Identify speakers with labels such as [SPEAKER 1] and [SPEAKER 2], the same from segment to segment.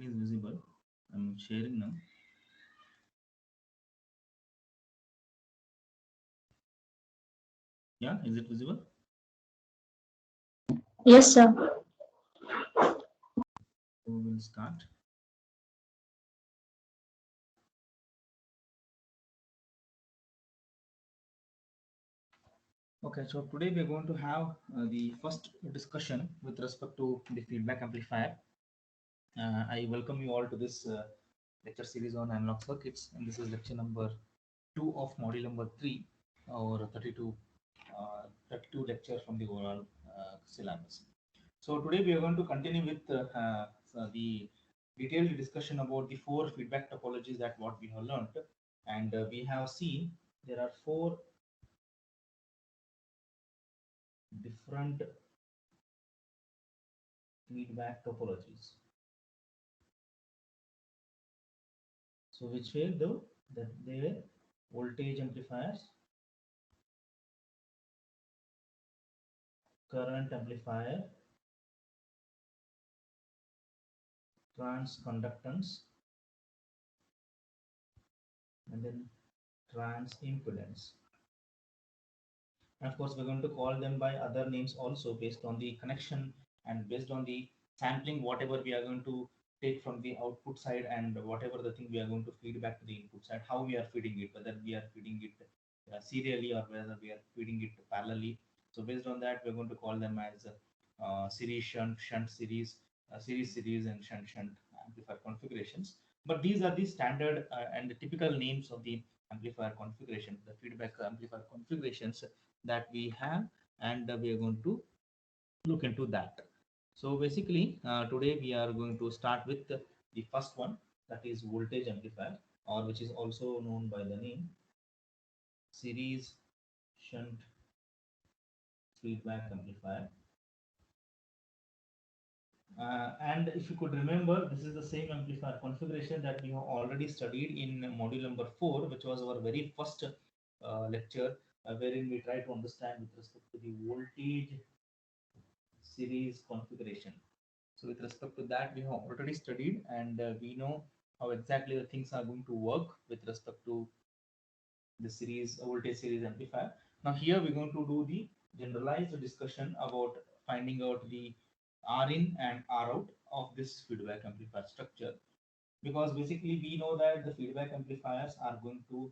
[SPEAKER 1] Is visible. I'm sharing now. Yeah, is it visible?
[SPEAKER 2] Yes, sir.
[SPEAKER 1] So we'll start. Okay, so today we're going to have the first discussion with respect to the feedback amplifier. I welcome you all to this lecture series on analog circuits, and this is lecture number 2 of module number 3 or 32 lectures from the overall syllabus. So today we are going to continue with the detailed discussion about the four feedback topologies that what we have learned, and we have seen there are four different feedback topologies. So which were that they were voltage amplifiers, current amplifier, transconductance, and then trans impedance. And of course, we're going to call them by other names also based on the connection and based on the sampling, whatever we are going to take from the output side and whatever the thing we are going to feed back to the input side, how we are feeding it, whether we are feeding it serially or whether we are feeding it parallelly. So based on that, we're going to call them as series shunt, shunt series, series, and shunt amplifier configurations. But these are the standard and the typical names of the amplifier configuration, the feedback amplifier configurations that we have, and we are going to look into that. So basically today we are going to start with the first one, that is voltage amplifier, or which is also known by the name series shunt feedback amplifier. And if you could remember, this is the same amplifier configuration that we have already studied in module number 4, which was our very first lecture, wherein we try to understand with respect to the voltage series configuration. So with respect to that, we have already studied, and we know how exactly the things are going to work with respect to the series voltage series amplifier. Now here we're going to do the generalized discussion about finding out the R in and R out of this feedback amplifier structure, because basically we know that the feedback amplifiers are going to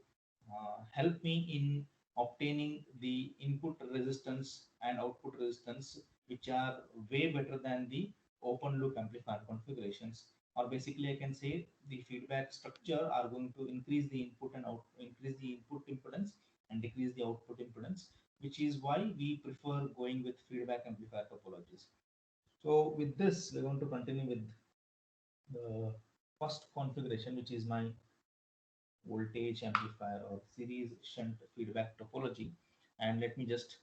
[SPEAKER 1] help me in obtaining the input resistance and output resistance, which are way better than the open loop amplifier configurations. Or basically I can say the feedback structure are going to increase the input and increase the input impedance and decrease the output impedance, which is why we prefer going with feedback amplifier topologies. So with this, we're going to continue with the first configuration, which is my voltage amplifier or series shunt feedback topology. And let me just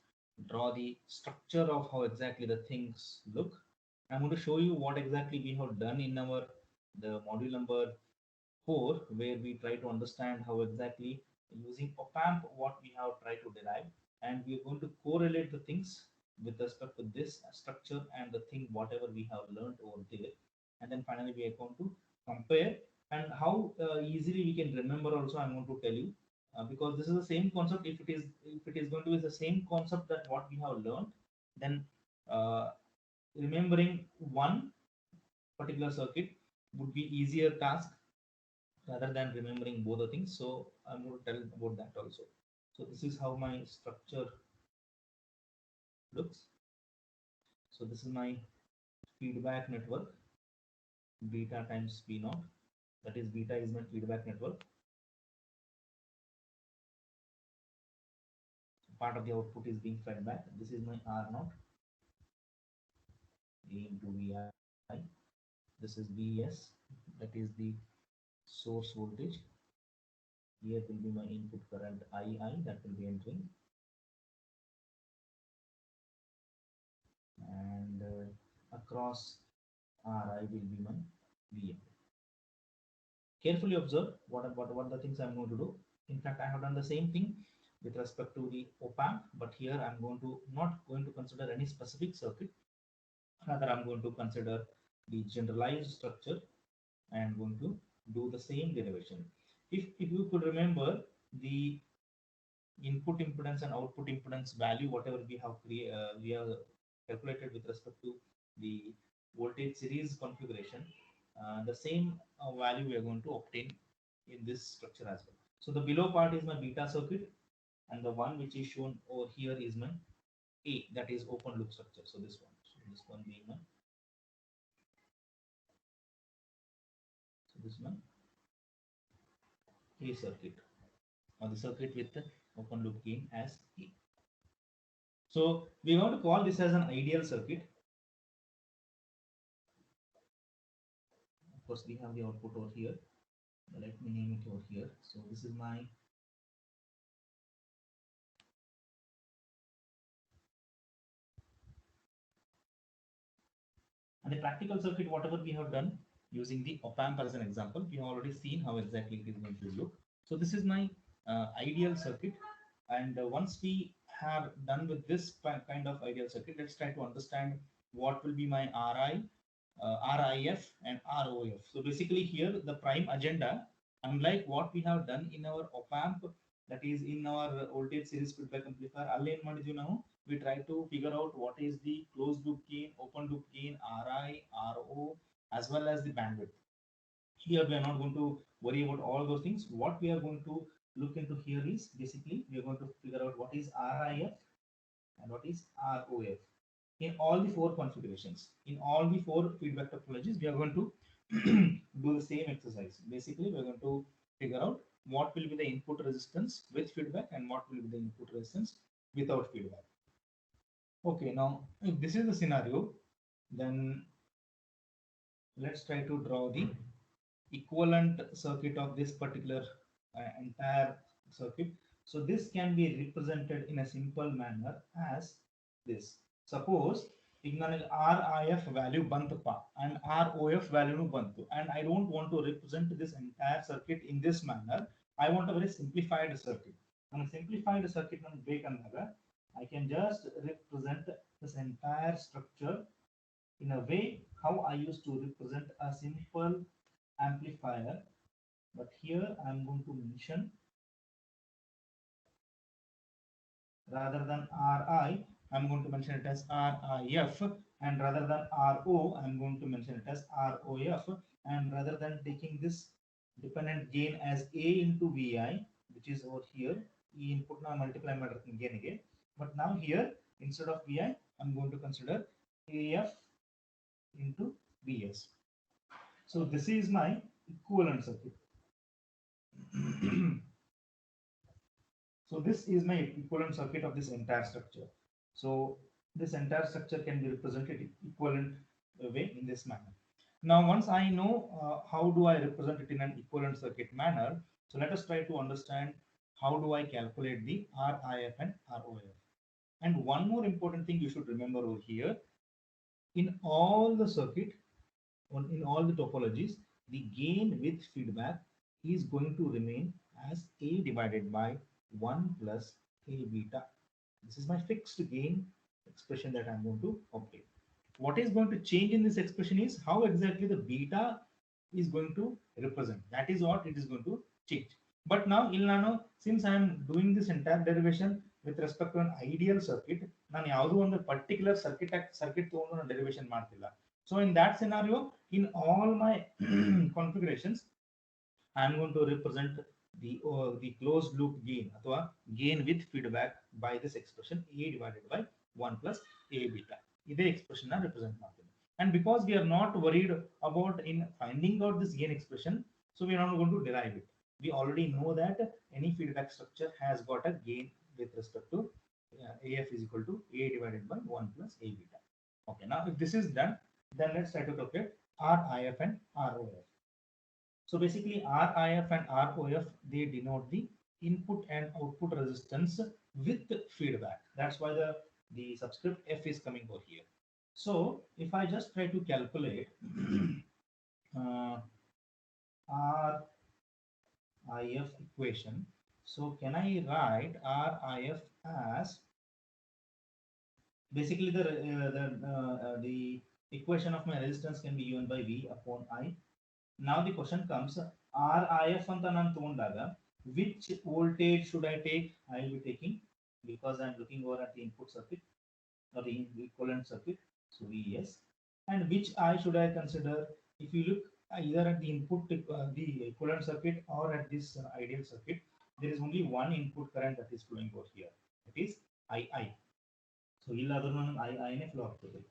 [SPEAKER 1] draw the structure of how exactly the things look. I'm going to show you what exactly we have done in our the module number 4, where we try to understand how exactly using op amp what we have tried to derive, and we are going to correlate the things with respect to this structure and the thing whatever we have learned over there, and then finally we are going to compare, and how easily we can remember also I'm going to tell you, because this is the same concept. If it is going to be the same concept that what we have learned, then uh, remembering one particular circuit would be easier task rather than remembering both the things. So I'm going to tell about that also. So this is how my structure looks. So this is my feedback network, beta times p naught. That is, beta is my feedback network. Part of the output is being fed back. This is my R naught, A into Vi. This is Vs, that is the source voltage. Here will be my input current II that will be entering, and across Ri will be my Vm. Carefully observe what the things I'm going to do. In fact, I have done the same thing with respect to the op amp, but here I'm going to not going to consider any specific circuit. Rather, I'm going to consider the generalized structure I am going to do the same derivation. If you could remember the input impedance and output impedance value, whatever we have calculated with respect to the voltage series configuration, the same value we are going to obtain in this structure as well. So the below part is my beta circuit, and the one which is shown over here is my A, that is open loop structure. So this one, being my, so this one A circuit, or the circuit with the open loop gain as A. So we want to call this as an ideal circuit. Of course, we have the output over here. Let me name it over here. So this is my and the practical circuit, whatever we have done using the op amp as an example, we have already seen how exactly it is going to look. So this is my ideal circuit, and once we have done with this kind of ideal circuit, let's try to understand what will be my RI, RIF and ROF. So basically here the prime agenda, unlike what we have done in our op amp, that is in our voltage series feedback amplifier, ಅಲ್ಲಿ ಏನ್ ಮಾಡಿದ್ವಿ ನಾವು, we try to figure out what is the closed loop gain, open loop gain, RI, RO, as well as the bandwidth. Here we are not going to worry about all those things. What we are going to look into here is basically we are going to figure out what is RIF and what is ROF in all the four configurations. In all the four feedback topologies, we are going to do the same exercise. Basically, we are going to figure out what will be the input resistance with feedback and what will be the input resistance without feedback. Okay, now if this is the scenario, then let's try to draw the equivalent circuit of this particular entire circuit. So this can be represented in a simple manner as this. Suppose ಈಗ ನನಗೆ RIF value ಬಂತಪ್ಪ and ROF value ಬಂತು, and I don't want to represent this entire circuit in this manner. I want a very simplified circuit. And a simplified circuit ನನಗೆ ಬೇಕಂದಾಗ I can just represent this entire structure in a way how I used to represent a simple amplifier. But here I am going to mention, rather than RI, I'm going to mention it as RIF, and rather than RO, I'm going to mention it as ROF, and rather than taking this dependent gain as A into VI, which is over here, E input now multiply my gain again. But now here, instead of VI, I'm going to consider AF into VS. So this is my equivalent circuit. So this is my equivalent circuit of this entire structure. So this entire structure can be represented equivalent way in this manner. Now, once I know how do I represent it in an equivalent circuit manner, so let us try to understand how do I calculate the RIF and ROF. And one more important thing you should remember over here, in all the circuit, in all the topologies, the gain with feedback is going to remain as A divided by 1 plus A beta. This is my fixed gain expression that I'm going to obtain. What is going to change in this expression is how exactly the beta is going to represent. That is what it is going to change. But now, since I am doing this entire derivation with respect to an ideal circuit, ನಾನು ಯಾವುದೋ ಒಂದು particular circuit ತಗೊಂಡು derivation ಮಾಡ್ತಿಲ್ಲ. So in that scenario, in all my configurations, I am going to represent the closed loop gain, ಅಥವಾ gain with feedback by this expression A divided by 1 plus A beta. ಇದೇ expression na represent ಮಾಡ್ತೀನಿ. And because we are not worried about in finding out this gain expression, so we are not going to derive it. We already know that any feedback structure has got a gain with respect to AF is equal to A divided by 1 plus A beta. Okay, now if this is done, then let's try to calculate RIF and ROF. So basically RIF and ROF, they denote the input and output resistance with feedback. That's why the subscript F is coming over here. So if I just try to calculate RIF equation, so can I write RIF as basically the equation of my resistance can be given by V upon I. Now the question comes, RIF anta nan tಗೊಂಡಾಗ which voltage should I take? I will be taking, because I am looking over at the input circuit or the equivalent circuit, so VS. And which I should I consider? If you look either at the input, the equivalent circuit, or at this ideal circuit, there is only one input current that is flowing over here. It is II. So illadru nan II ne flow ಆಗ್ತದೆ.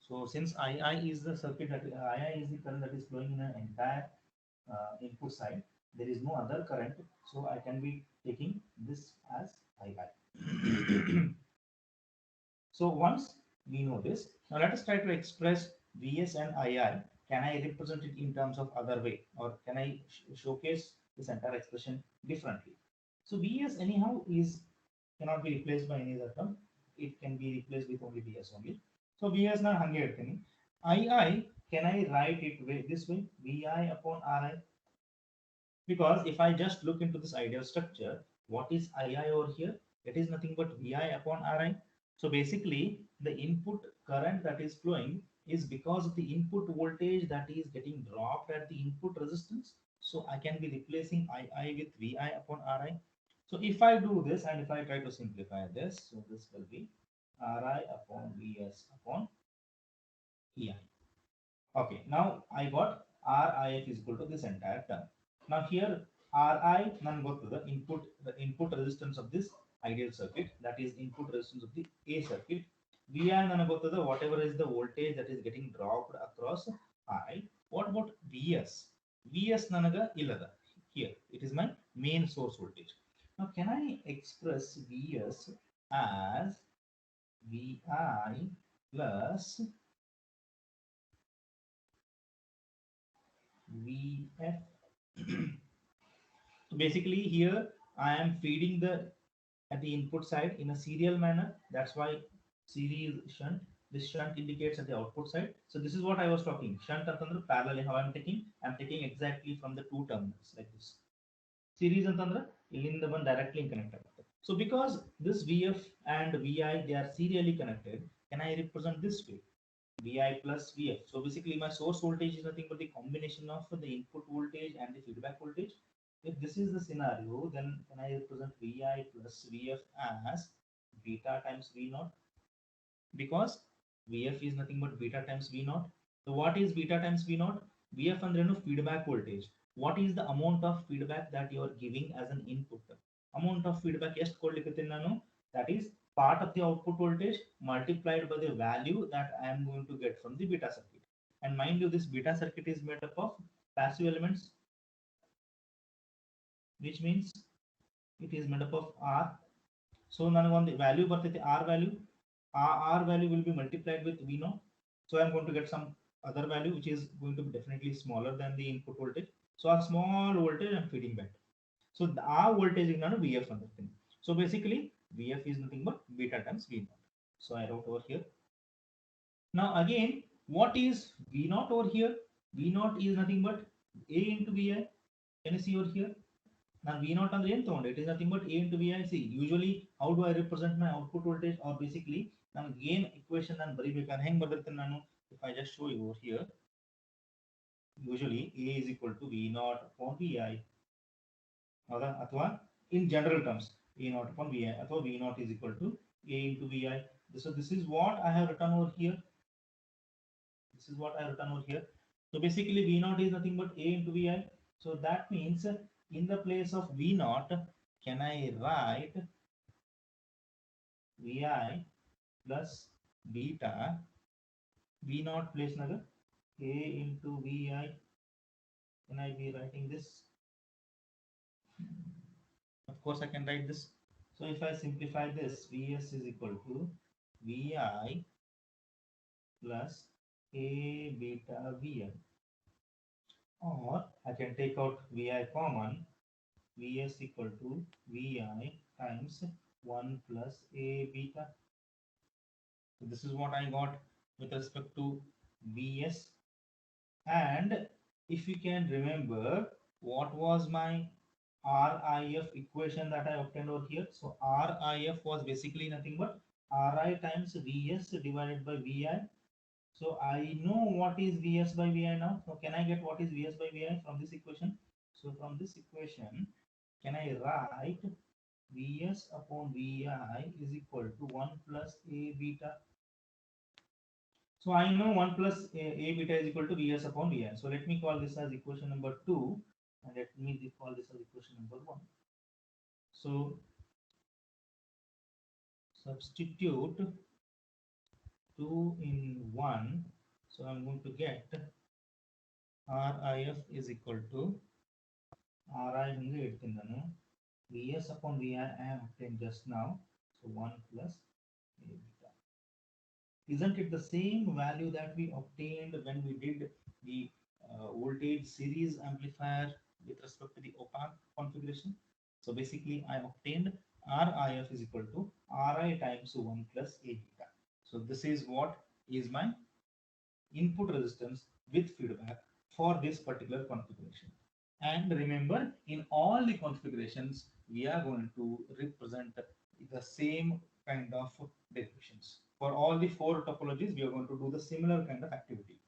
[SPEAKER 1] So since II is the circuit that II is the current that is flowing in an entire input side, there is no other current, so I can be taking this as II. So once we know this, now let us try to express Vs and II. Can I represent it in terms of other way, or can I showcase this entire expression differently? So Vs anyhow is cannot be replaced by any other term. It can be replaced with only Vs only. So Vs na hange irtini. II, can I write it this way? Vi upon Ri. Because if I just look into this ideal structure, what is II over here? It is nothing but Vi upon Ri. So basically, the input current that is flowing is because of the input voltage that is getting dropped at the input resistance. So I can be replacing II with Vi upon Ri. So if I do this and if I try to simplify this, so this will be Ri upon Vs upon Ei. Okay, now I got RIF is equal to this entire term. Now here RI nan the input resistance of this ideal circuit, that is input resistance of the A circuit. VI nan the whatever is the voltage that is getting dropped across I. What about VS? VS nanaga illada. Here it is my main source voltage. Now can I express VS as VI plus VF? So basically here I am feeding the at the input side in a serial manner. That's why series shunt. This shunt indicates at the output side. So this is what I was talking. Shunt antandre parallel. How I'm taking exactly from the two terminals like this. Series antandre illinda one directly connected. So because this VF and VI they are serially connected, can I represent this way? Vi plus Vf. So basically my source voltage is nothing but the combination of the input voltage and the feedback voltage. If this is the scenario, then can I represent Vi plus Vf as beta times V naught? Because Vf is nothing but beta times V naught. So what is beta times V naught? Vf and feedback voltage. What is the amount of feedback that you are giving as an input? Amount of feedback yes that is part of the output voltage multiplied by the value that I am going to get from the beta circuit. And mind you, this beta circuit is made up of passive elements, which means it is made up of R. So on the value R value, R value will be multiplied with V naught. So I'm going to get some other value which is going to be definitely smaller than the input voltage. So a small voltage I'm feeding back. So the R voltage is not VF on the thing. So basically VF is nothing but beta times V naught. So I wrote over here. Now again, what is V naught over here? V naught is nothing but A into Vi. Can you see over here? Now V naught on the end it is nothing but A into Vi. See, usually how do I represent my output voltage? Or basically, now gain equation and if I just show you over here, usually A is equal to V naught upon Vi. In general terms, A naught upon Vi, or V naught is equal to A into Vi. So this is what I have written over here. This is what I have written over here. So basically V naught is nothing but A into Vi. So that means in the place of V naught, can I write Vi plus beta V naught place naga A into Vi? Can I be writing this? Of course I can write this. So if I simplify this, Vs is equal to Vi plus A beta Vn. Or I can take out Vi common, Vs equal to Vi times 1 plus A beta. So this is what I got with respect to Vs. And if you can remember, what was my RIF equation that I obtained over here? So RIF was basically nothing but Ri times Vs divided by Vi. So I know what is Vs by Vi now. So can I get what is Vs by Vi from this equation? So from this equation, can I write Vs upon Vi is equal to 1 plus A beta? So I know 1 plus A beta is equal to Vs upon Vi. So let me call this as equation number 2 and let me call this as equation number 1. So substitute 2 in 1. So I'm going to get RIF is equal to RI hinge edutindanu Vs upon Vi I have obtained just now. So 1 plus A beta. Isn't it the same value that we obtained when we did the voltage series amplifier with respect to the op-amp configuration? So basically I obtained RIF is equal to RI times 1 plus A beta. So this is what is my input resistance with feedback for this particular configuration. And remember, in all the configurations, we are going to represent the same kind of derivations. For all the four topologies, we are going to do the similar kind of activity.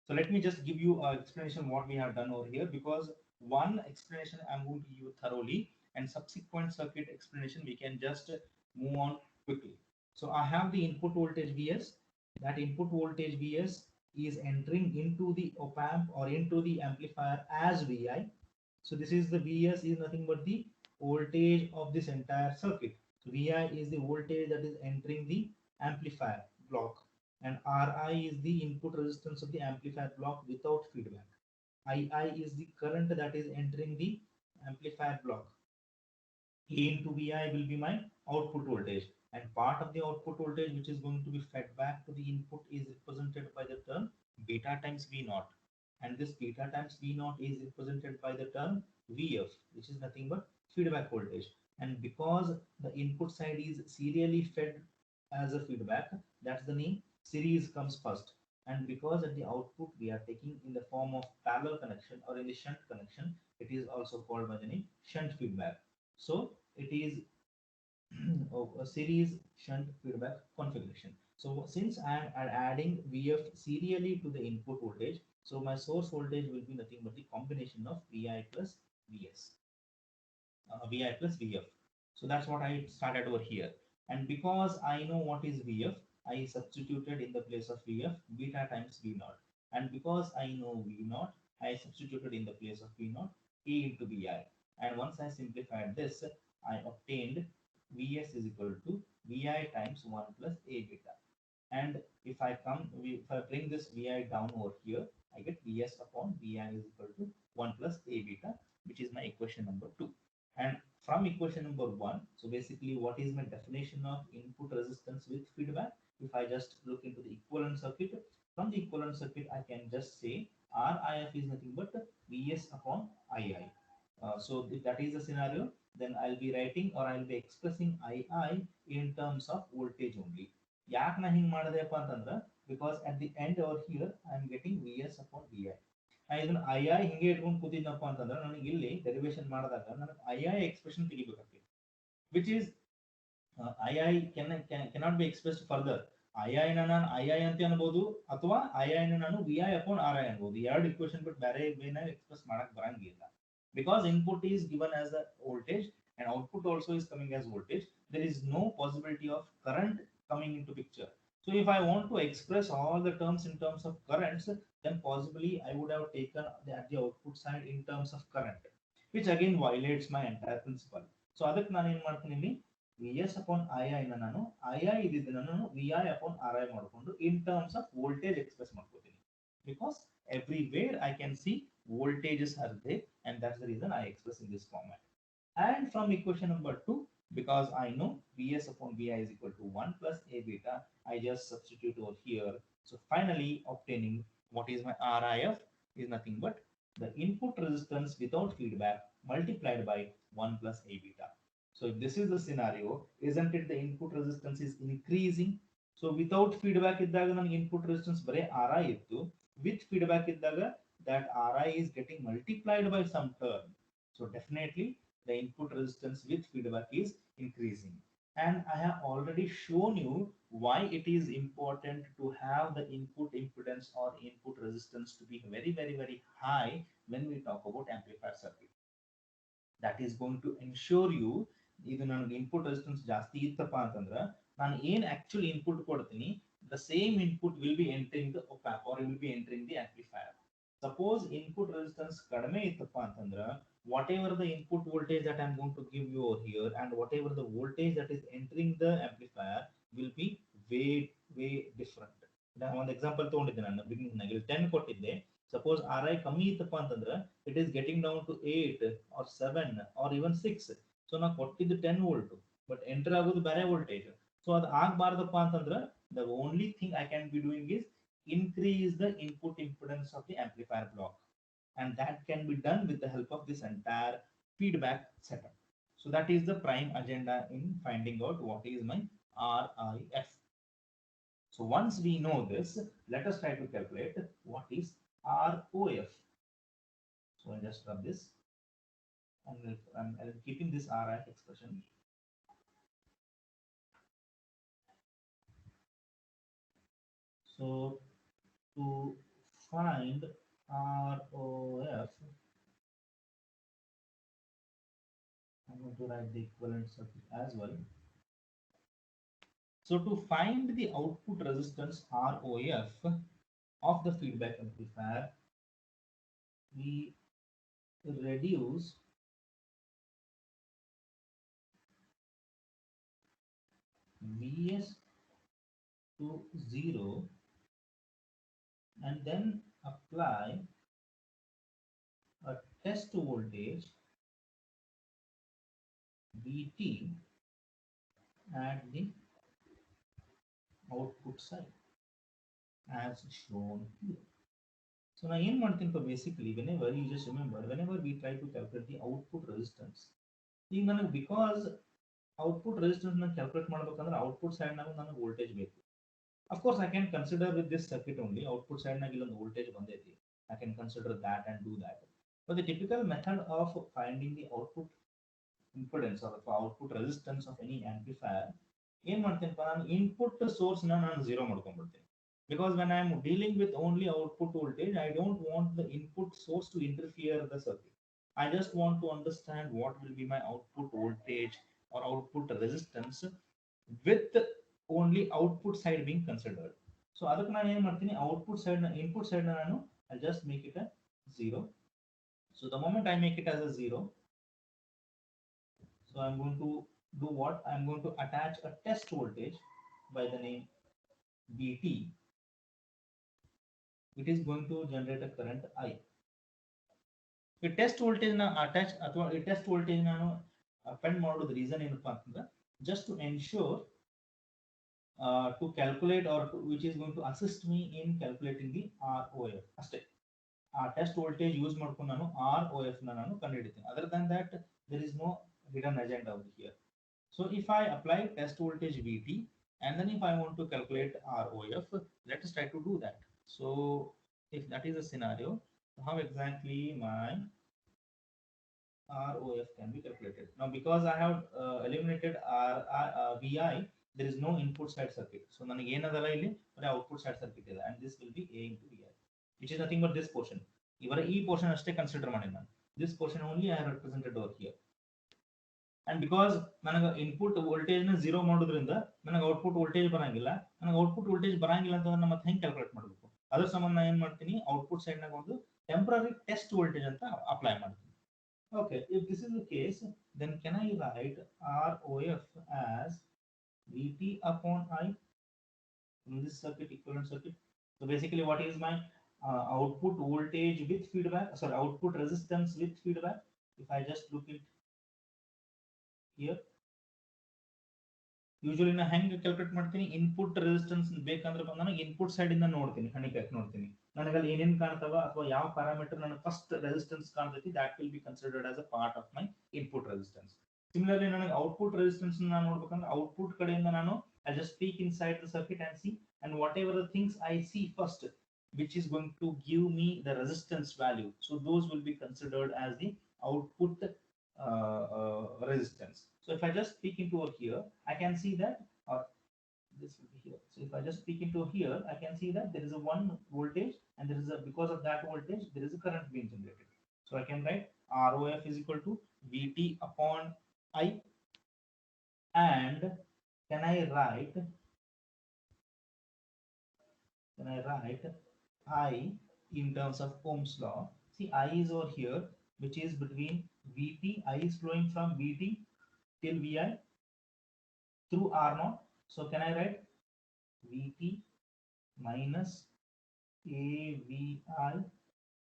[SPEAKER 1] So let me just give you an explanation what we have done over here, because one explanation I'm going to give you thoroughly, and subsequent circuit explanation we can just move on quickly. So I have the input voltage Vs. That input voltage Vs is entering into the op amp or into the amplifier as Vi. So this is the Vs is nothing but the voltage of this entire circuit. So Vi is the voltage that is entering the amplifier block, and Ri is the input resistance of the amplifier block without feedback. Ii is the current that is entering the amplifier block. A into Vi will be my output voltage, and part of the output voltage which is going to be fed back to the input is represented by the term beta times V naught, and this beta times V naught is represented by the term Vf, which is nothing but feedback voltage. And because the input side is serially fed as a feedback, that's the name series comes first. And because at the output we are taking in the form of parallel connection or in the shunt connection, it is also called by the name shunt feedback. So it is of a series shunt feedback configuration. So since I am adding Vf serially to the input voltage, so my source voltage will be nothing but the combination of Vi plus Vs, Vi plus Vf. So that's what I started over here. And because I know what is Vf, I substituted in the place of Vf beta times V naught. And because I know V naught, I substituted in the place of V naught A into Vi. And once I simplified this, I obtained Vs is equal to Vi times 1 plus A beta. And if I bring this Vi down over here, I get Vs upon Vi is equal to 1 plus A beta, which is my equation number 2. And from equation number 1, so basically what is my definition of input resistance with feedback? If I just look into the equivalent circuit, from the equivalent circuit, I can just say RIF is nothing but Vs upon Ii. So if that is the scenario, then I'll be writing or I'll be expressing II in terms of voltage only. ಯಾಕೆ ನಾ ಹಿಂಗೆ ಮಾಡಿದೆಪ್ಪ ಅಂತಂದ್ರೆ because at the end over here I am getting V S upon V I. ಇದನ್ನ I I ಹಿಂಗೆ ಇಟ್ಕೊಂಡು ಕೂತಿದ್ನಪ್ಪ ಅಂತಂದ್ರೆ ನನಗೆ ಇಲ್ಲಿ ಡೆರಿವೇಶನ್ ಮಾಡಿದಾಗ ನನಗೆ ಐ ಐ ಎಕ್ಸ್ಪ್ರೆಷನ್ ತೆಗಿಬೇಕಾಗ್ತದೆ, which is I I cannot be expressed further. I ಐನ ನಾನು ಐ ಐ ಅಂತ ಅನ್ಬೋದು, ಅಥವಾ ಐ ಐನ ನಾನು V I upon R I ಅನ್ಬೋದು. ಎರಡು ಇಕ್ವೇಶನ್ ಬಿಟ್ಟು ಬೇರೆ ವೇನ ಎಕ್ಸ್ಪ್ರೆಸ್ ಮಾಡಕ್ ಬರಂಗಿಲ್ಲ. Because input is given as a voltage and output also is coming as voltage, there is no possibility of current coming into picture. So if I want to express all the terms in terms of currents, then possibly I would have taken at the output side in terms of current, which again violates my entire principle. So ಅದಕ್ಕೆ ನಾನು ಏನು ಮಾಡ್ತೀನಿ ಇಲ್ಲಿ Vs upon Ii ನ ನಾನು Ii ಇದ್ದಿದ್ದನ್ನ ನಾನು Vi upon Ri ಮಾಡಿಕೊಂಡು in terms of voltage express ಮಾಡ್ಕೋತೀನಿ. Because everywhere I can see voltages are there, and that's the reason I express in this format. And from equation number 2, because I know Vs upon Vi is equal to 1 plus A beta, I just substitute over here. So finally obtaining what is my RIF is nothing but the input resistance without feedback multiplied by 1 plus A beta. So if this is the scenario, isn't it the input resistance is increasing? So without feedback ಇದ್ದಾಗ ನನಗೆ input resistance ಬರೇ Ri ಇತ್ತು. With feedback ಇದ್ದಾಗ that Ri is getting multiplied by some term. So definitely the input resistance with feedback is increasing. And I have already shown you why it is important to have the input impedance or input resistance to be very, very, very high when we talk about amplifier circuit. That is going to ensure you ಇದು ನನಗೆ input resistance ಜಾಸ್ತಿ ಇತ್ತಪ್ಪ ಅಂತಂದ್ರೆ ನಾನು ಏನ್ actually input ಕೊಡ್ತೀನಿ the same input will be entering the op amp or will be entering the amplifier. Suppose input resistance kadame ittappa antandra whatever the input voltage that I'm going to give you over here and whatever the voltage that is entering the amplifier will be way way different. One example ತಗೊಂಡಿದ್ದೆ ನಾನು beginning ನಾಗ 10 ಕೊಟ್ಟಿದ್ದೆ. Suppose Ri ಕಮ್ಮಿ ಇತ್ತಪ್ಪ ಅಂತಂದ್ರೆ it is getting down to 8 or 7 or even 6. So ನಾವು ಕೊಟ್ಟಿದ್ದು 10 volt but enter ಆಗೋದು ಬೇರೆ ವೋಲ್ಟೇಜ್. ಸೊ ಅದು ಆಗಬಾರ್ದಪ್ಪ ಅಂತಂದ್ರೆ the only thing I can be doing is increase the input impedance of the amplifier block, and that can be done with the help of this entire feedback setup. So that is the prime agenda in finding out what is my RIF. So once we know this, let us try to calculate what is ROF. So I'll just rub this, and I'm keeping this RIF expression. So to find ROF, I'm going to write the equivalent circuit as well. So to find the output resistance ROF of the feedback amplifier, we reduce Vs to 0 and then apply a test voltage Vt at the output side as shown here. So now in Martin, basically whenever you just remember, whenever we try to calculate the output resistance, because output resistance na calculate ಮಾಡಬೇಕಂದ್ರೆ output side ನಾಗ ನನಗೆ voltage ಬೇಕು. Of course I can consider with this circuit only output side ನಾಗ ಇಲ್ಲೊಂದು voltage ಬಂದೈತಿ. I can consider that and do that. But the typical method of finding the output impedance or the output resistance of any amplifier, ಏನ್ ಮಾಡ್ತೀನಪ್ಪ ನಾನು input source ನಾನು zero ಮಾಡ್ಕೊಂಡ್ಬಿಡ್ತೀನಿ. Because when I am dealing with only output voltage, I don't want the input source to interfere the circuit. I just want to understand what will be my output voltage or output resistance with only output side being considered. So ಅದಕ್ಕೆ ನಾನು ಏನು ಮಾಡ್ತೀನಿ output side input side ನಾನು I just make it a 0. So the moment I make it as a 0, so I'm going to do what? I'm going to attach a test voltage by the name Vt. It is going to generate a current I. ಈ test voltage ನ attach ಅಥವಾ ಈ test voltage ನಾನು append ಮಾಡೋದು reason ಏನಪ್ಪಾ ಅಂತಂದ್ರೆ just to ensure to calculate or which is going to assist me in calculating the ROF ಅಷ್ಟೇ. ಆ ಟೆಸ್ಟ್ ವೋಲ್ಟೇಜ್ ಯೂಸ್ ಮಾಡ್ಕೊಂಡು ನಾನು ROF ನ ನಾನು ಕಂಡುಹಿಡಿತೀನಿ. Other than that, there is no hidden agenda over here. So if I apply test voltage Vt and then if I want to calculate ROF, let us try to do that. So if that is a scenario, how exactly my ROF can be calculated? Now because I have eliminated Vi, there is no input side circuit. So ನನಗೆ ಏನದಲ್ಲ ಇಲ್ಲಿ ಬರೀ output side circuit ಇದೆ, and this will be A into Vi, which is nothing but this portion. ಇವರ ಈ portion ಅಷ್ಟೇ consider ಮಾಡಿ ನಾನು. This portion only I have represented over here. And because ನನಗೆ ಇನ್ಪುಟ್ ವೋಲ್ಟೇಜ್ ನ 0 ಮಾಡೋದ್ರಿಂದ ನನಗೆ ಔಟ್ಪುಟ್ ವೋಲ್ಟೇಜ್ ಬರಂಗಿಲ್ಲ. ನನಗೆ ಔಟ್ಪುಟ್ ವೋಲ್ಟೇಜ್ ಬರಂಗಿಲ್ಲ ಅಂತಂದ್ರೆ ಮತ್ತೆ ಹೆಂಗೆ ಕ್ಯಾಲ್ಕುಲೇಟ್ ಮಾಡಬೇಕು? ಅದರ ಸಂಬಂಧ ನಾನು ಏನು ಮಾಡ್ತೀನಿ, ಔಟ್ಪುಟ್ ಸೈಡ್ ನಾಗ ಒಂದು ಟೆಂಪರರಿ ಟೆಸ್ಟ್ ವೋಲ್ಟೇಜ್ ಅಂತ ಅಪ್ಲೈ ಮಾಡ್ತೀನಿ. Okay, if this is the case, then can I write ROF as Vt upon I in this circuit, equivalent circuit? So basically what is my output voltage with feedback, sorry, output resistance with feedback? If I just look it here, usually ನಾನು ಹೆಂಗೆ calculate ಮಾಡ್ತೀನಿ, input resistance ಬೇಕಂದ್ರೆ ನನಗೆ input side ಇಂದ ನೋಡ್ತೀನಿ, ಹಣಿಕಾಕ್ ನೋಡ್ತೀನಿ, ನನಗೆ ಅಲ್ಲಿ ಏನೇನು ಕಾಣ್ತಾವ ಅಥವಾ ಯಾವ ಪ್ಯಾರಾಮೀಟರ್ ನನಗೆ ಫಸ್ಟ್ ರೆಸಿಸ್ಟೆನ್ಸ್ ಕಾಣ್ತೈತಿ, that will be considered as a part of my input resistance. Similarly ನನಗೆ ಔಟ್ಪುಟ್ ರೆಸಿಸ್ಟೆನ್ಸ್ ನಾನು ನೋಡ್ಬೇಕಂದ್ರೆ ಔಟ್ಪುಟ್ ಕಡೆಯಿಂದ ನಾನು I just speak inside the circuit and see, and whatever the things I see first which is going to give me the resistance value, so those will be considered as the output resistance. So if I just peek into over here, I can see that, or this will be here. So if I just peek into here, I can see that there is a one voltage, and there is a, because of that voltage, there is a current being generated. So I can write ROF is equal to VT upon I, and can I write I in terms of Ohm's law? See, I is over here, which is between VT. I is flowing from VT till VI through R naught. So can I write VT minus AVI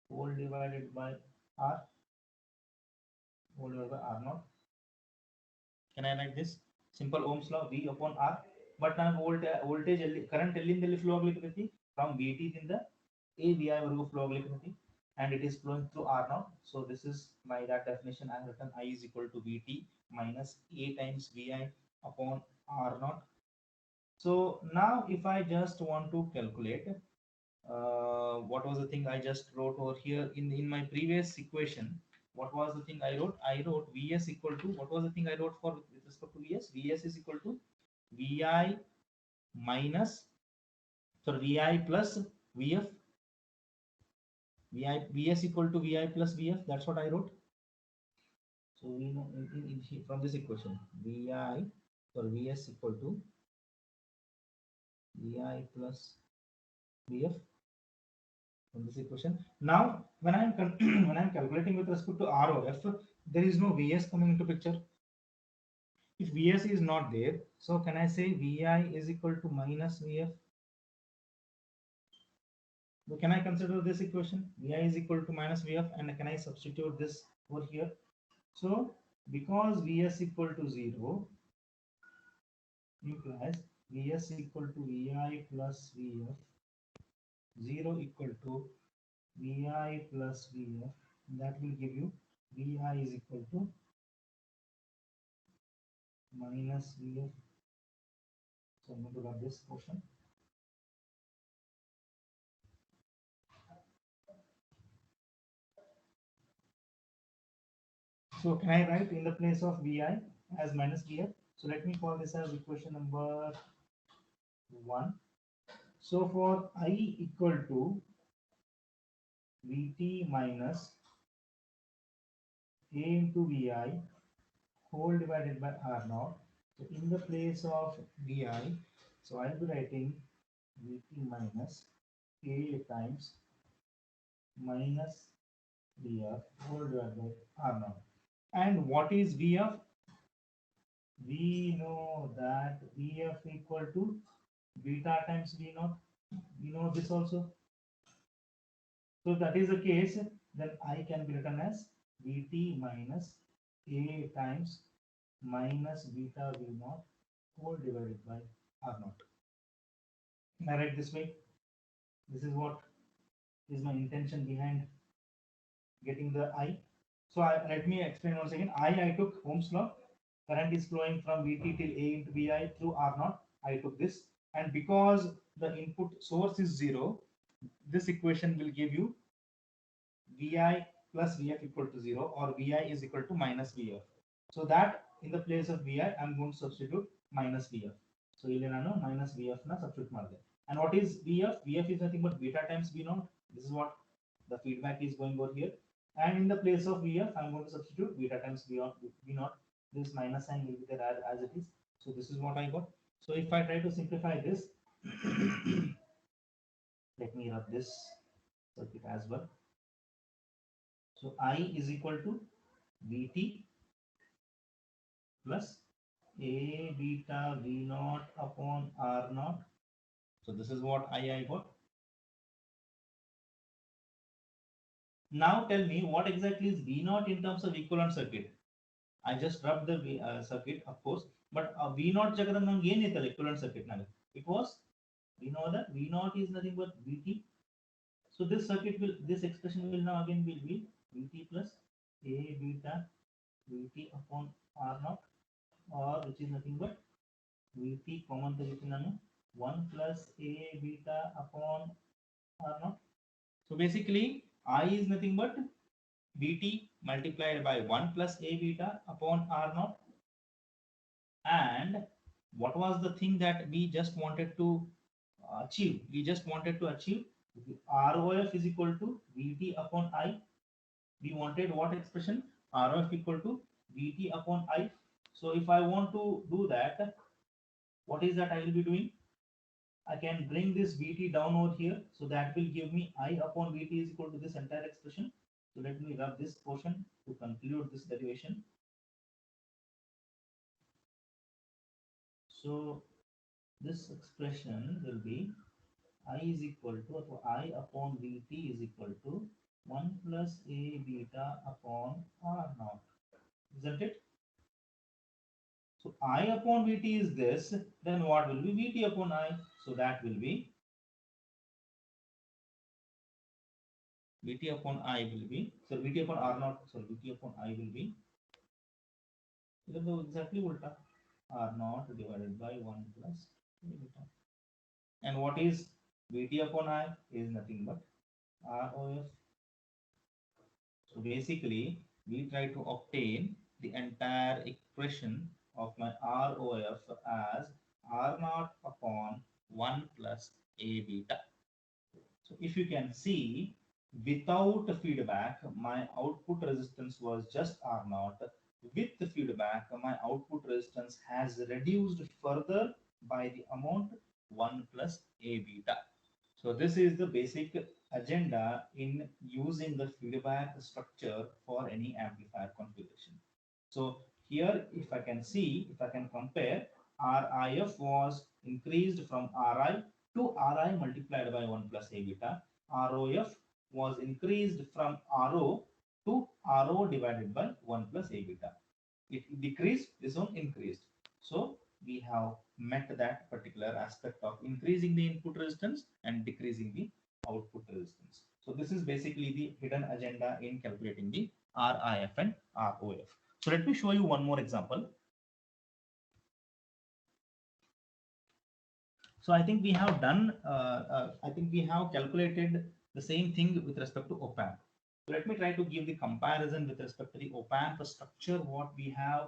[SPEAKER 1] whole divided by R whole divided by R naught? Can I write this? Simple Ohm's law, V upon R. But now voltage current ಎಲ್ಲಿಂದ flow ಆಗ್ಲಿಕ್ಕೆ from VT ದಿಂದ AVI ವರೆಗೂ flow ಆಗ್ಲಿಕ್ಕೆ, and it is flowing through R naught. So this is by that definition I have written I is equal to VT minus A times VI upon R naught. So now if I just want to calculate what was the thing I just wrote over here in my previous equation, what was the thing I wrote? I wrote Vs equal to, what was the thing I wrote for with respect to Vs? Vs is equal to Vi minus, sorry, Vi plus Vf. Vs equal to Vi plus Vf. That's what I wrote. So we know from this equation, Vi, or Vs equal to Vi plus Vf from this equation. Now, when I am when I am calculating with respect to ROF, there is no Vs coming into picture. If Vs is not there, so can I say Vi is equal to minus Vf? So can I consider this equation? Vi is equal to minus Vf, and can I substitute this over here? So because Vs equal to 0 implies Vs equal to Vi plus Vf, 0 equal to Vi plus Vf, that will give you Vi is equal to minus Vf. So I'm going to rub this portion. So can I write in the place of Vi as minus Vf? So let me call this as equation number 1. So for I equal to Vt minus A into Vi whole divided by R naught. So in the place of Vi, so I'll be writing Vt minus A times minus Vf whole divided by R naught. And what is Vf? We know that Vf equal to beta times V naught. We know this also. So that is the case, then I can be written as Vt minus A times minus beta V naught whole divided by R naught. Can I write this way? This is what is my intention behind getting the I. So let me explain once again. I took Ohm's law. Current is flowing from Vt till A into Vi through R naught. I took this. And because the input source is 0, this equation will give you Vi plus Vf equal to 0, or Vi is equal to minus Vf. So that in the place of Vi, I'm going to substitute minus Vf. So ಇಲ್ಲಿ ನಾನು minus Vf na substitute ಮಾಡಿದೆ. And what is Vf? Vf is nothing but beta times V naught. This is what the feedback is going over here. And in the place of Vf, I'm going to substitute beta times V naught. This minus sign will be there as it is. So this is what I got. So if I try to simplify this, let me rub this circuit as well. So I is equal to Vt plus A beta V naught upon R naught. So this is what I got. Now tell me what exactly is V naught in terms of equivalent circuit. I just rubbed the circuit, of course, but V naught jagada namge ಏನಿತ್ತಲ್ಲ equivalent circuit ನಲ್ಲಿ. It was, we know that V naught is nothing but Vt. So this circuit will, this expression will now again will be Vt plus A beta Vt upon R naught, or which is nothing but Vt common ತೆಗಿತೀನಿ 1 plus A beta upon R naught. So basically I is nothing but Vt multiplied by 1 plus A beta upon R naught. And what was the thing that we just wanted to achieve? We just wanted to achieve ROF is equal to VT upon I. We wanted what expression? ROF equal to VT upon I. So if I want to do that, what is that I will be doing? I can bring this Vt down over here. So that will give me I upon Vt is equal to this entire expression. So let me rub this portion to conclude this derivation. So this expression will be I is equal to, or I upon Vt is equal to 1 plus A beta upon R naught. Isn't it? So I upon Vt is this, then what will be Vt upon I? So that will be Vt upon I will be, so Vt upon R naught, so Vt upon I will be, exactly ulta, R naught divided by 1 plus A beta. And what is Vt upon I is nothing but ROF. So basically, we try to obtain the entire equation of my ROF as R naught upon 1 plus A beta. So if you can see, without feedback, my output resistance was just R naught. With the feedback, my output resistance has reduced further by the amount 1 plus A beta. So this is the basic agenda in using the feedback structure for any amplifier configuration. So here, if I can see, if I can compare, RIF was increased from RI to RI multiplied by 1 plus A beta. ROF was increased from RO to RO divided by 1 plus A beta. It decreased, this one increased. So we have met that particular aspect of increasing the input resistance and decreasing the output resistance. So this is basically the hidden agenda in calculating the RIF and ROF. So let me show you one more example. So I think we have done, I think we have calculated the same thing with respect to op-amp. So let me try to give the comparison with respect to the op-amp structure, what we have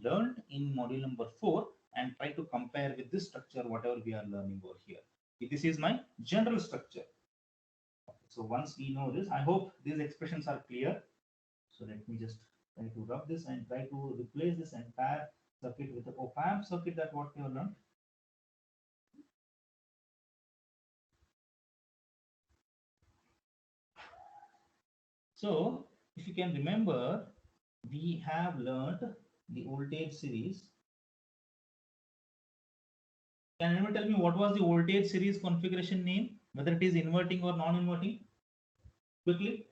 [SPEAKER 1] learned in module number 4, and try to compare with this structure, whatever we are learning over here. This is my general structure. Okay, so once we know this, I hope these expressions are clear. So let me just try to rub this and try to replace this entire circuit with the op-amp circuit that what we have learned. So if you can remember, we have learned the voltage series. Can anyone tell me what was the voltage series configuration name, whether it is inverting or non-inverting? Quickly.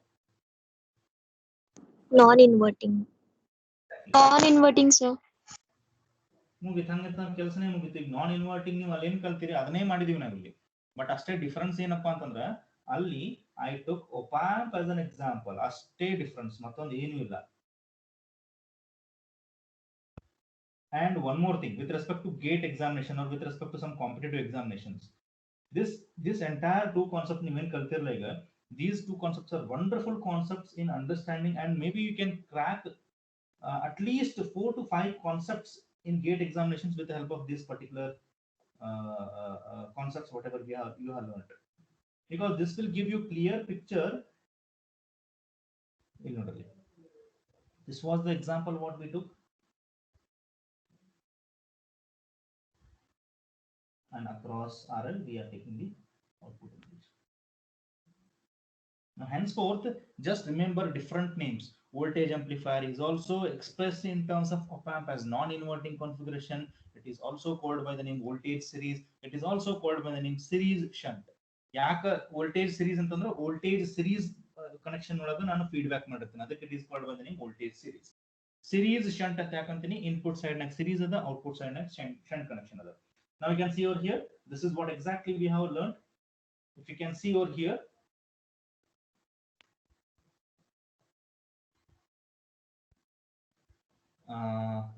[SPEAKER 2] Non-inverting. Non-inverting, sir.
[SPEAKER 1] ಮುಗಿತು ಹಂಗಂತ ಕೆಲಸನೇ ಮುಗಿತು. ಈಗ non inverting ನೀವು ಅಲ್ಲಿ ಏನ್ ಕಲ್ತೀರಿ ಅದನ್ನೇ ಮಾಡಿದೀವಿ ನಾವಿಲ್ಲಿ. ಬಟ್ ಅಷ್ಟೇ ಡಿಫರೆನ್ಸ್ ಏನಪ್ಪಾ ಅಂತಂದ್ರೆ ಅಲ್ಲಿ I took op-amp as an example. ಅಷ್ಟೇ ಡಿಫರೆನ್ಸ್, ಮತ್ತೊಂದು ಏನೂ ಇಲ್ಲ. And one more thing, with respect to gate examination or with respect to some competitive examinations, this entire two concepts even kaltirlega, these two concepts are wonderful concepts in understanding, and maybe you can crack at least 4 to 5 concepts in gate examinations with the help of this particular concepts, whatever you have learned, because this will give you clear picture. This was the example what we took, and across RL we are taking the output voltage. Now henceforth, just remember different names. Voltage amplifier is also expressed in terms of op-amp as non-inverting configuration. It is also called by the name voltage series. It is also called by the name series shunt. ಯಾಕೆ voltage series ಅಂತಂದ್ರೆ voltage series connection ಒಳಗೆ ನಾನು feedback ಮಾಡಿರ್ತೀನಿ, ಅದಕ್ಕೆ it is called by the name voltage series. Series shunt ಅಂತ ಯಾಕಂತೀನಿ, input side ನಾಗ series ಅದ, output side ನಾಗ shunt connection ಅದ. Now you can see over here, this is what exactly we have learned. If you can see over here,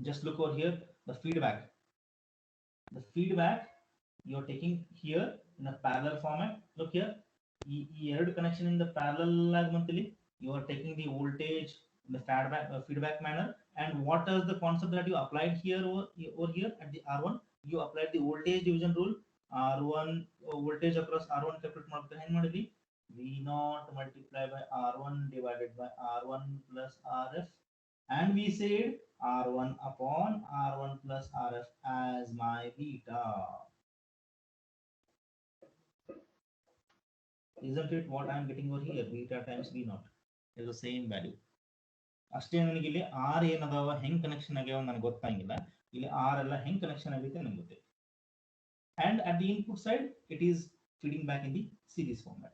[SPEAKER 1] just look over here, the feedback you're taking here in a parallel format. Look here, connection in the parallel you are taking the voltage in the feedback manner, And what is the concept that you applied here or here at the R1? You applied the voltage division rule. R1 voltage across R1 calculate ಮಾಡ್ಬೇಕು ಹೆಂಗ್ ಮಾಡಿದ್ವಿ? V0 multiplied by R1 divided by R1 plus RF, and we said R1 upon R1 plus RF as my beta. Isn't it what I am getting over here? Beta times V0 is the same value. ಅಷ್ಟೇ ನನಗೆ ಇಲ್ಲಿ R ಏನದಾವ ಹೆಂಗ್ connection ಆಗ್ಯಾವ ನನಗೆ ಗೊತ್ತಾಗಿಲ್ಲ. ಇಲ್ಲಿ R ಎಲ್ಲ ಹೆಂಗ್ ಕನೆಕ್ಷನ್ ಆಗುತ್ತೆ ನನಗೆ ಗೊತ್ತಿಲ್ಲ. And at the input side, it is feeding back in the series format.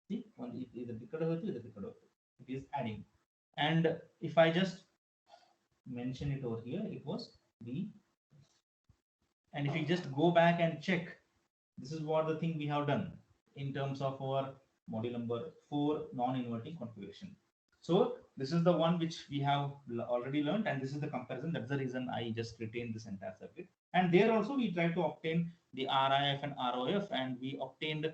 [SPEAKER 1] See, one either it is adding. And if I just mention it over here, it was B. And if you just go back and check, this is what the thing we have done in terms of our module number 4 non-inverting configuration. So this is the one which we have already learned, and this is the comparison. That's the reason I just retained this entire circuit. And there also we tried to obtain the RIF and ROF, and we obtained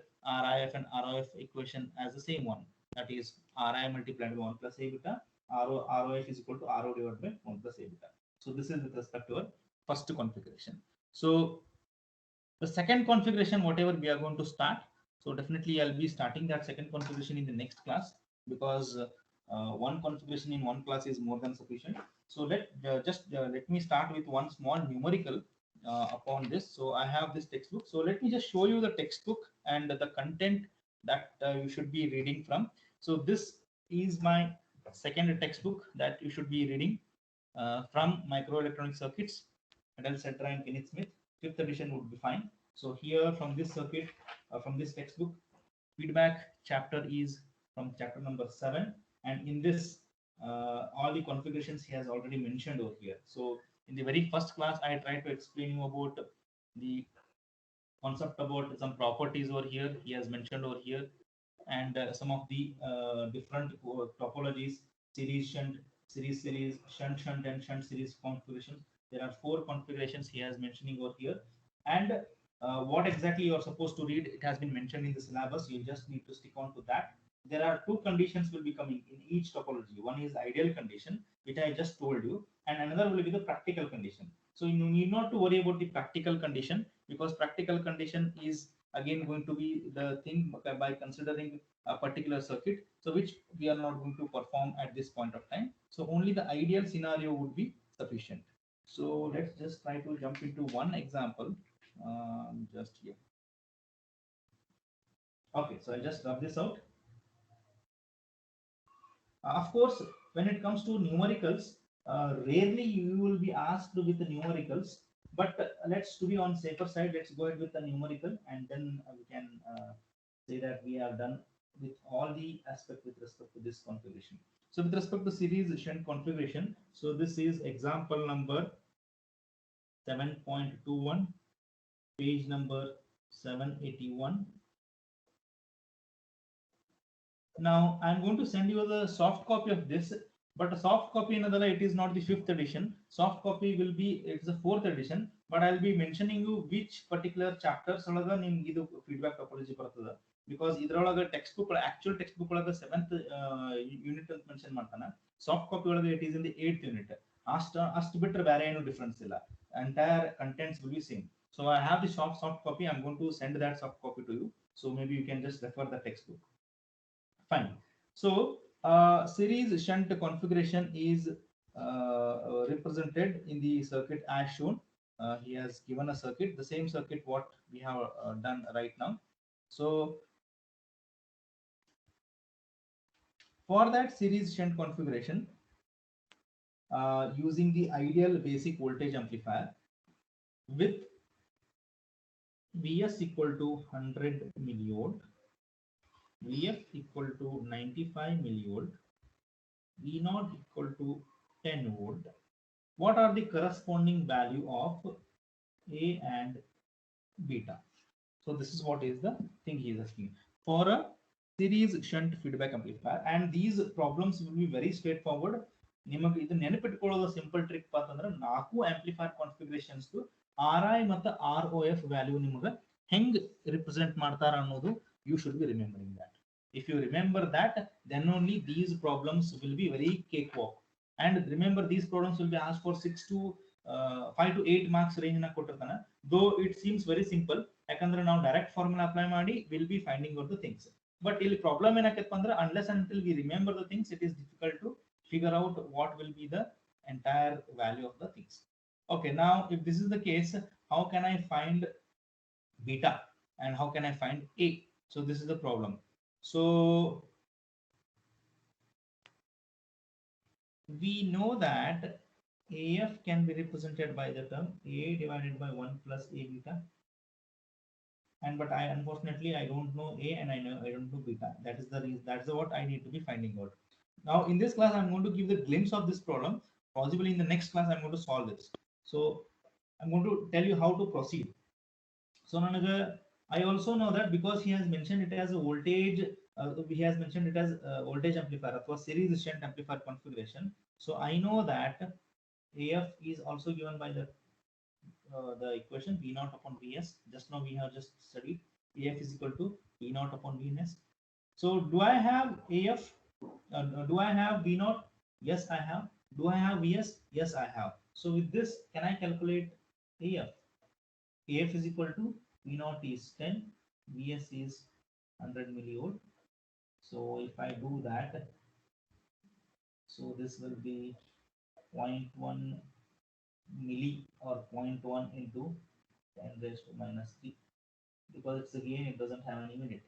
[SPEAKER 1] RIF and ROF equation as the same one. That is RI multiplied by 1 plus A beta. ROF is equal to RO divided by 1 plus A beta. So this is with respect to our first configuration. So the second configuration, whatever we are going to start, so definitely I'll be starting that second configuration in the next class, because one configuration in one class is more than sufficient. So let me start with one small numerical upon this. So I have this textbook. So let me just show you the textbook and the content that you should be reading from. So this is my second textbook that you should be reading from Microelectronic Circuits, Adel Cetra and Kenneth Smith. 5th edition would be fine. So here from this circuit, from this textbook, feedback chapter is from chapter number 7, and in this all the configurations he has already mentioned over here. So in the very first class, I tried to explain you about the concept about some properties over here he has mentioned over here, and some of the different topologies, series, shunt, and shunt series configurations. There are 4 configurations he has mentioning over here, and what exactly you are supposed to read, it has been mentioned in the syllabus. You just need to stick on to that. There are 2 conditions will be coming in each topology. One is ideal condition, which I just told you, and another will be the practical condition. So you need not to worry about the practical condition, because practical condition is again going to be the thing by considering a particular circuit, so which we are not going to perform at this point of time. So only the ideal scenario would be sufficient. So let's just try to jump into one example just here. Okay, so I'll just rub this out. Of course, when it comes to numericals, rarely you will be asked with the numericals, but let's, to be on safer side, let's go ahead with the numerical, and then we can say that we have done with all the aspect with respect to this configuration. So with respect to series shunt configuration, so this is example number 7.21, page number 781. Now I'm going to send you the soft copy of this, but a soft copy in it is not the 5th edition. Soft copy will be, it's the 4th edition, but I'll be mentioning you which particular chapters olaga nimge idu feedback topology bartada, because idralaga textbook, actual textbook olaga 7th unit ಅಂತ mention ಮಾಡ್ತಾನೆ. Soft copy olaga it is in the 8th unit. ಅಷ್ಟು ಬಿಟ್ಟರೆ ಬೇರೆ ಏನು difference ಇಲ್ಲ. Entire contents will be same. So I have the soft copy. I'm going to send that soft copy to you, so maybe you can just refer the textbook. Fine. So series shunt configuration is represented in the circuit as shown. He has given a circuit, the same circuit what we have done right now. So for that series shunt configuration, using the ideal basic voltage amplifier with Vs equal to 100 millivolt, Vf equal to 95 millivolt, V0 equal to 10 volt. What are the corresponding value of A and beta? So this is what is the thing he is asking for a series shunt feedback amplifier, and these problems will be very straightforward. ನಿಮಗೆ ಇದು ನೆನಪಿಟ್ಕೊಳ್ಳೋದು simple trick path ಅಂದ್ರೆ 4 amplifier configurations RI ಮತ್ತು ROF value ನಿಮಗೆ ಹೆಂಗ್ represent ಮಾಡ್ತಾರ ಅನ್ನೋದು you should be remembering that. If you remember that, then only these problems will be very cakewalk. And remember, these problems will be asked for 5 to 8 marks range na kotirtana. Though it seems very simple, yakandre now direct formula apply ಮಾಡಿ will be finding out the things. But ಇಲ್ಲಿ problem ಏನಕ್ಕಪ್ಪ ಅಂದ್ರೆ unless and until we remember the things, it is difficult to figure out what will be the entire value of the things. Okay, now if this is the case, how can I find beta and how can I find a? So this is the problem. So we know that AF can be represented by the term A divided by 1 plus A beta. And but unfortunately I don't know A and I don't know beta. That is the reason. That's what I need to be finding out. Now in this class I'm going to give the glimpse of this problem. Possibly in the next class I'm going to solve this. So I'm going to tell you how to proceed. So I also know that because he has mentioned it as a voltage, he has mentioned it as a voltage amplifier or series shunt amplifier configuration. So I know that AF is also given by the equation V naught upon Vs. Just now we have just studied AF is equal to V naught upon Vs. So do I have AF? Do I have V naught? Yes, I have. Do I have Vs? Yes, I have. So with this, can I calculate AF? AF is equal to V naught is 10, Vs is 100 millivolt. So if I do that, so this will be 0.1 milli or 0.1 into 10 raised to minus 3, because it's again it doesn't have any unit.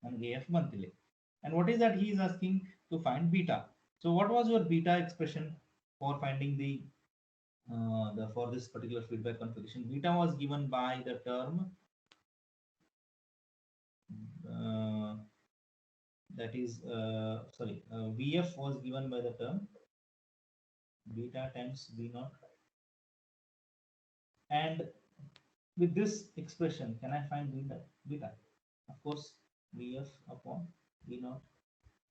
[SPEAKER 1] And AF monthly. And what is that he is asking to find beta? So what was your beta expression for finding the for this particular feedback configuration? Beta was given by the term that is VF was given by the term beta times V naught. And with this expression, can I find beta? Of course, VF upon V naught.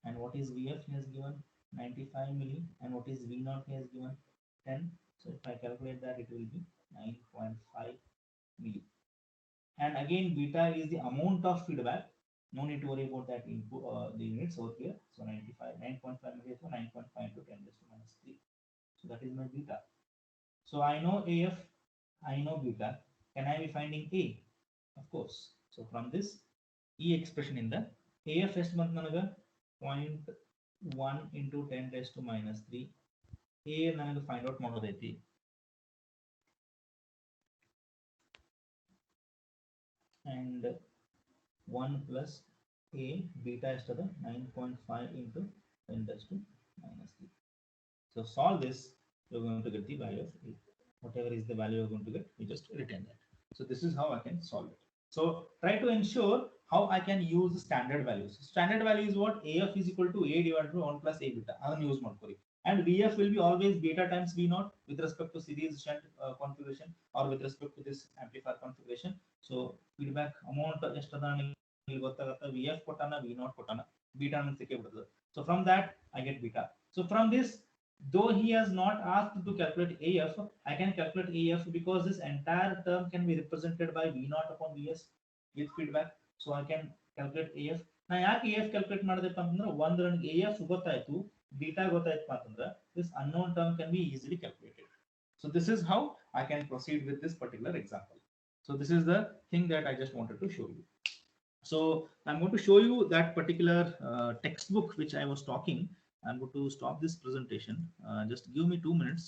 [SPEAKER 1] And what is VF? He has given 95 milli. And what is V naught? He has given 10. So if I calculate that, it will be 9.5 milli. And again, beta is the amount of feedback. No need to worry about that input, the units over here. So 9.5 milli to 9.5 to 10 raised to minus 3. So that is my beta. So I know AF, I know beta. Can I be finding A? Of course. So from this E expression in the AF est month nanaga 0.1 into 10 raised to minus 3. A nanaga find out ಮಾಡೋದೈತಿ. And 1 plus A beta is to the 9.5 into 10 raised to minus 3. So solve this, you're going to get the value of A. Whatever is the value you're going to get, you just retain that. So this is how I can solve it. So try to ensure how I can use the standard values. Standard value is what? AF is equal to A divided by 1 plus A beta. Use and VF will be always beta times V naught with respect to series shunt configuration or with respect to this amplifier configuration. So feedback amount VF kotana, V naught kotana, beta. So from that I get beta. So from this, though he has not asked to calculate AF, I can calculate AF because this entire term can be represented by V naught upon Vs with feedback. So I can calculate AF. Now, AF calculate madadeppa antandre ಒಂದು ನನಗೆ AF ಗೊತ್ತಾಯ್ತು, beta ಗೊತ್ತಾಯ್ತು ಅಂತಂದ್ರೆ this unknown term can be easily calculated. So this is how I can proceed with this particular example. So this is the thing that I just wanted to show you. So I'm going to show you that particular textbook which I was talking. I'm going to stop this presentation. Just give me 2 minutes.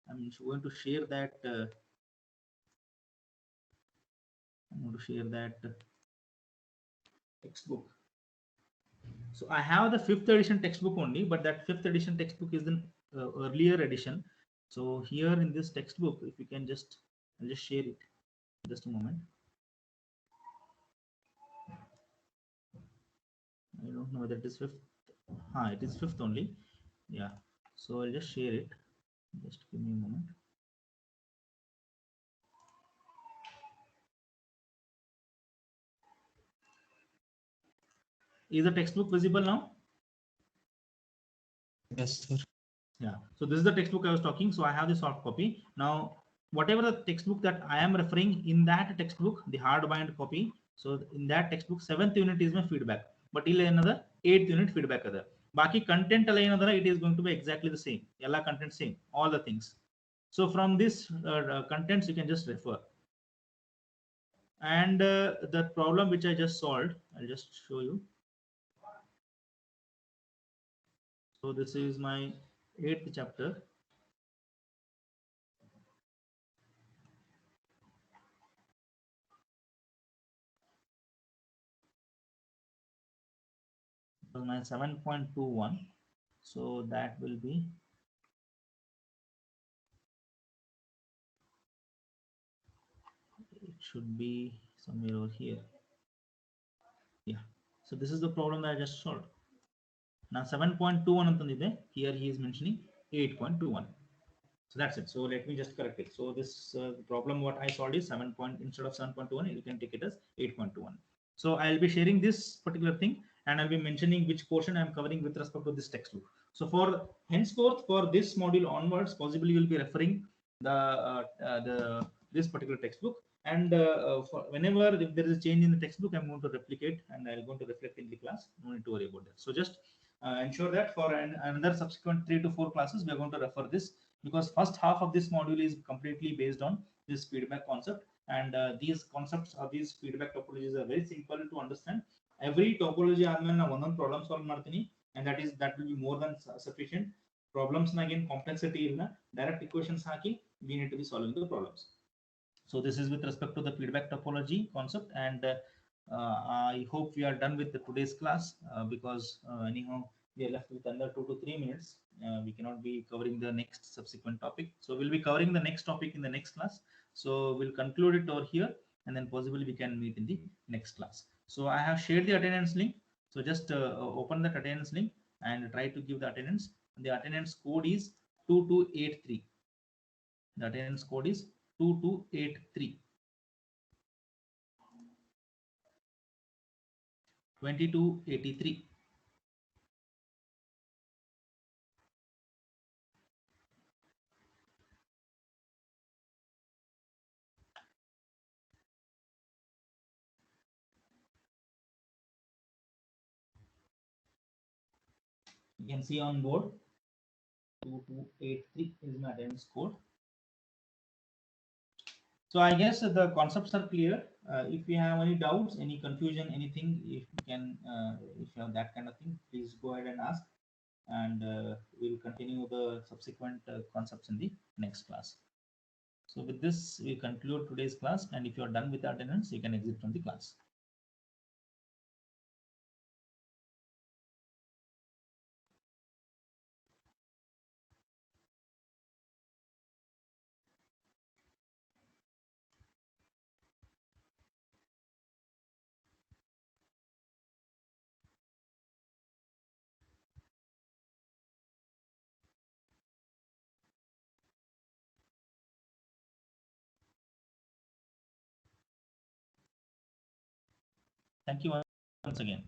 [SPEAKER 1] I'm going to share that. I'm going to share that textbook. So I have the 5th edition textbook only, but that 5th edition textbook is an earlier edition. So here in this textbook, if you can I'll just share it. Just a moment. I don't know whether it is 5th. It is 5th only. Yeah. So I'll just share it. Just give me a moment. Is the textbook visible now?
[SPEAKER 3] Yes, sir.
[SPEAKER 1] Yeah. So this is the textbook I was talking. So I have the soft copy. Now, whatever the textbook that I am referring, in that textbook, the hardbind copy. So in that textbook, 7th unit is my feedback. But ಇಲ್ಲಿ another 8th unit feedback other. Baki content alla ಏನದಲ್ಲ, it is going to be exactly the same. Ella content same, all the things. So from this contents you can just refer. And the problem which I just solved, I'll just show you. So this is my 8th chapter. So my 7.21. So that will be, it should be somewhere over here. Yeah. So this is the problem that I just solved. Now 7.21 antandide, here he is mentioning 8.21. So that's it. So let me just correct it. So this problem what I solved is 7 point, instead of 7.21 you can take it as 8.21. So I'll be sharing this particular thing, and I'll be mentioning which portion I'm covering with respect to this textbook. So for henceforth, for this module onwards, possibly you'll be referring the this particular textbook, and for whenever if there is a change in the textbook, I'm going to replicate and I'm going to reflect in the class. No need to worry about that. So just ensure that for another subsequent 3 to 4 classes we are going to refer this, because first half of this module is completely based on this feedback concept, and these concepts or these feedback topologies are very simple to understand. Every topology ಆದ್ಮೇಲೆ ನಾನು ಒಂದೊಂದು problem solve ಮಾಡ್ತೀನಿ, and that will be more than sufficient. Problems na again complexity ಇಲ್ಲ, direct equations hockey we need to be solving the problems. So this is with respect to the feedback topology concept, and I hope we are done with today's class, because anyhow we are left with under 2 to 3 minutes. We cannot be covering the next subsequent topic. So we'll be covering the next topic in the next class. So we'll conclude it over here, and then possibly we can meet in the next class. So I have shared the attendance link. So just open that attendance link and try to give the attendance. The attendance code is 2283. The attendance code is 2283. 2283. You can see on board 2283 is my attendance code. So I guess the concepts are clear. If you have any doubts, any confusion, anything, if you can, if you have that kind of thing, please go ahead and ask, and we'll continue the subsequent concepts in the next class. So with this, we conclude today's class, and if you are done with the attendance, you can exit from the class. Thank you once again.